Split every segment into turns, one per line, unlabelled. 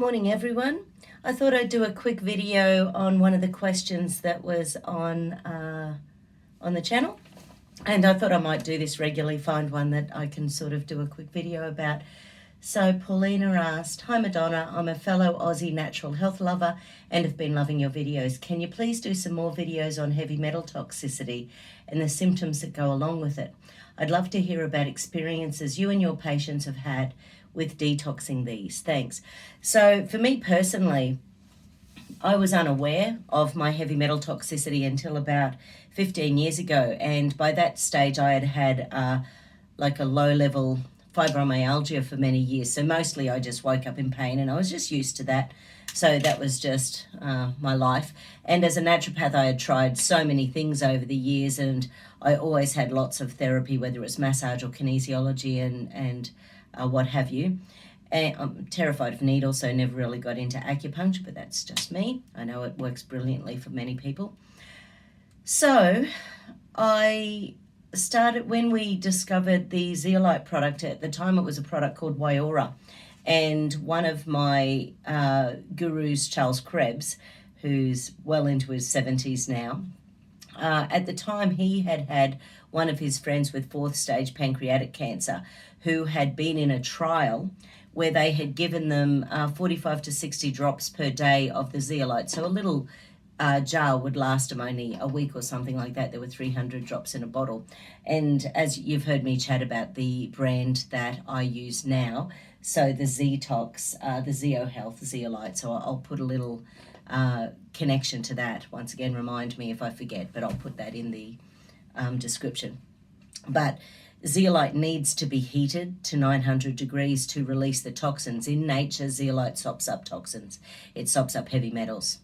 Morning everyone. I thought I'd do a quick video on one of the questions that was on the channel, and I thought I might do this regularly, find one that I can sort of do a quick video about. So Paulina asked, "Hi Madonna, I'm a fellow Aussie natural health lover and have been loving your videos. Can you please do some more videos on heavy metal toxicity and the symptoms that go along with it? I'd love to hear about experiences you and your patients have had with detoxing these. Thanks." So for me personally, I was unaware of my heavy metal toxicity until about 15 years ago. And by that stage, I had had like a low-level fibromyalgia for many years. So mostly I just woke up in pain and I was just used to that. So that was just my life. And as a naturopath, I had tried so many things over the years, and I always had lots of therapy, whether it was massage or kinesiology and what have you. And I'm terrified of needles, so never really got into acupuncture, but that's just me. I know it works brilliantly for many people. So I started, when we discovered the zeolite product, at the time it was a product called Wyora, and one of my gurus, Charles Krebs, who's well into his 70s now, at the time he had had one of his friends with 4th stage pancreatic cancer who had been in a trial where they had given them 45 to 60 drops per day of the zeolite. So a little jar would last them only a week or something like that. There were 300 drops in a bottle. And as you've heard me chat about the brand that I use now, so the Zetox, the Zeo Health zeolite. So I'll put a little connection to that. Once again, remind me if I forget, but I'll put that in the description. But zeolite needs to be heated to 900 degrees to release the toxins. In nature, zeolite sops up toxins. It sops up heavy metals.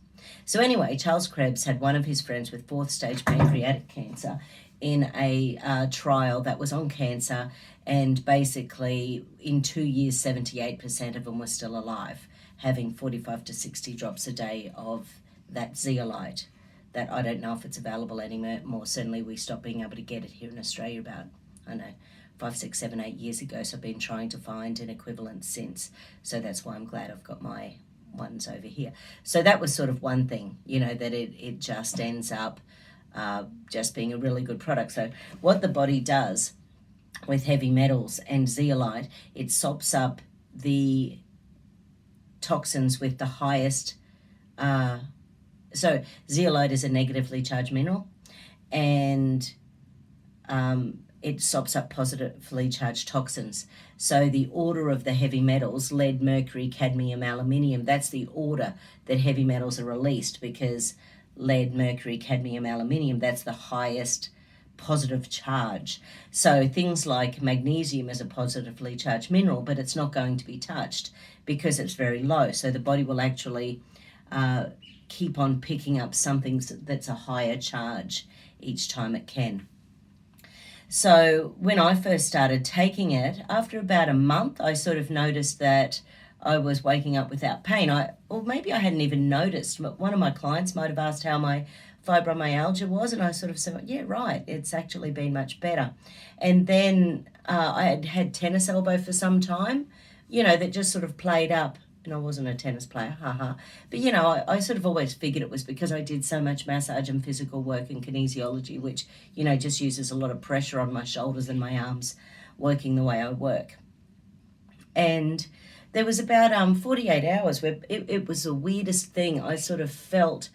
So anyway, Charles Krebs had one of his friends with 4th stage pancreatic cancer in a trial that was on cancer, and basically in 2 years, 78% of them were still alive, having 45 to 60 drops a day of that zeolite. That I don't know if it's available anymore. Certainly we stopped being able to get it here in Australia about, I don't know, 5, 6, 7, 8 years ago. So I've been trying to find an equivalent since. So that's why I'm glad I've got my ones over here. So that was sort of one thing, that it just ends up just being a really good product. So what the body does with heavy metals and zeolite, it sops up the toxins with the highest. So zeolite is a negatively charged mineral, and it sops up positively charged toxins. So the order of the heavy metals, lead, mercury, cadmium, aluminium, that's the order that heavy metals are released, because lead, mercury, cadmium, aluminium, that's the highest positive charge. So things like magnesium is a positively charged mineral, but it's not going to be touched because it's very low. So the body will actually keep on picking up something that's a higher charge each time it can. So when I first started taking it, after about a month, I sort of noticed that I was waking up without pain. Or maybe I hadn't even noticed. One of my clients might have asked how my fibromyalgia was, and I sort of said, yeah, right, it's actually been much better. And then I had had tennis elbow for some time, that just sort of played up. And I wasn't a tennis player, haha. But, I sort of always figured it was because I did so much massage and physical work and kinesiology, which, just uses a lot of pressure on my shoulders and my arms working the way I work. And there was about 48 hours where it was the weirdest thing. I sort of felt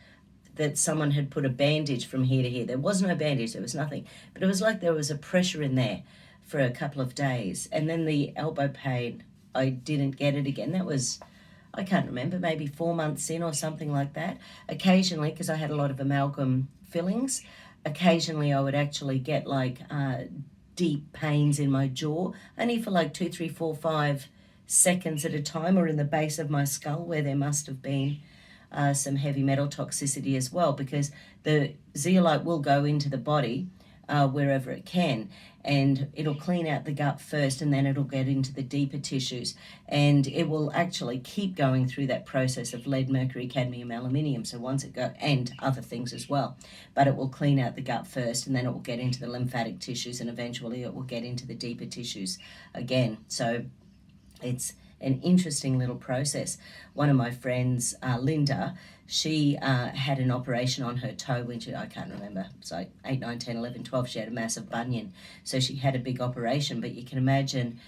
that someone had put a bandage from here to here. There was no bandage, there was nothing. But it was like there was a pressure in there for a couple of days. And then the elbow pain, I didn't get it again. That was, I can't remember, maybe 4 months in or something like that. Occasionally, because I had a lot of amalgam fillings, occasionally I would actually get like deep pains in my jaw, only for like 2, 3, 4, 5 seconds at a time, or in the base of my skull where there must have been some heavy metal toxicity as well, because the zeolite will go into the body wherever it can, and it'll clean out the gut first, and then it'll get into the deeper tissues, and it will actually keep going through that process of lead, mercury, cadmium, aluminium. So once it goes, and other things as well, but it will clean out the gut first, and then it will get into the lymphatic tissues, and eventually it will get into the deeper tissues again. So it's an interesting little process. One of my friends, Linda, she had an operation on her toe when I can't remember, it's like 8, 9, 10, 11, 12. She had a massive bunion. So she had a big operation, but you can imagine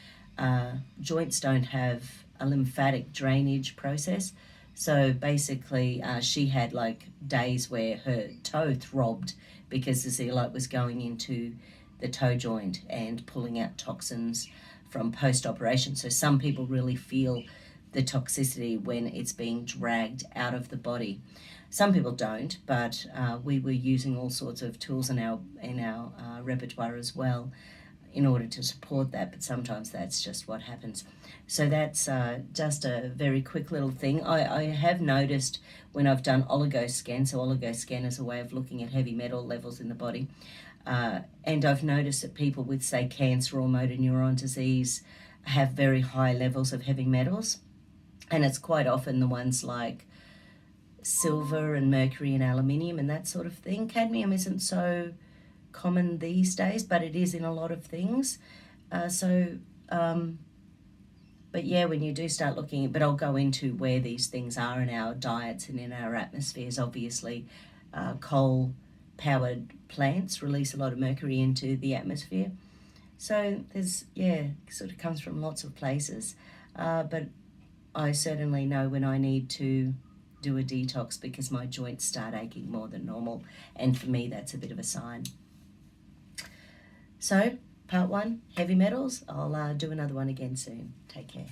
joints don't have a lymphatic drainage process. So basically, she had like days where her toe throbbed because the zeolite was going into the toe joint and pulling out toxins from post-operation. So some people really feel the toxicity when it's being dragged out of the body. Some people don't, but we were using all sorts of tools in our repertoire as well in order to support that, but sometimes that's just what happens. So that's just a very quick little thing. I have noticed when I've done oligoscan, so oligoscan is a way of looking at heavy metal levels in the body, and I've noticed that people with, say, cancer or motor neuron disease have very high levels of heavy metals, and it's quite often the ones like silver and mercury and aluminium and that sort of thing. Cadmium isn't so common these days, but it is in a lot of things. But yeah, when you do start looking, but I'll go into where these things are in our diets and in our atmospheres. Obviously, coal-powered plants release a lot of mercury into the atmosphere. So there's, sort of comes from lots of places. But I certainly know when I need to do a detox because my joints start aching more than normal. And for me, that's a bit of a sign. So, part 1, heavy metals. I'll do another one again soon. Take care.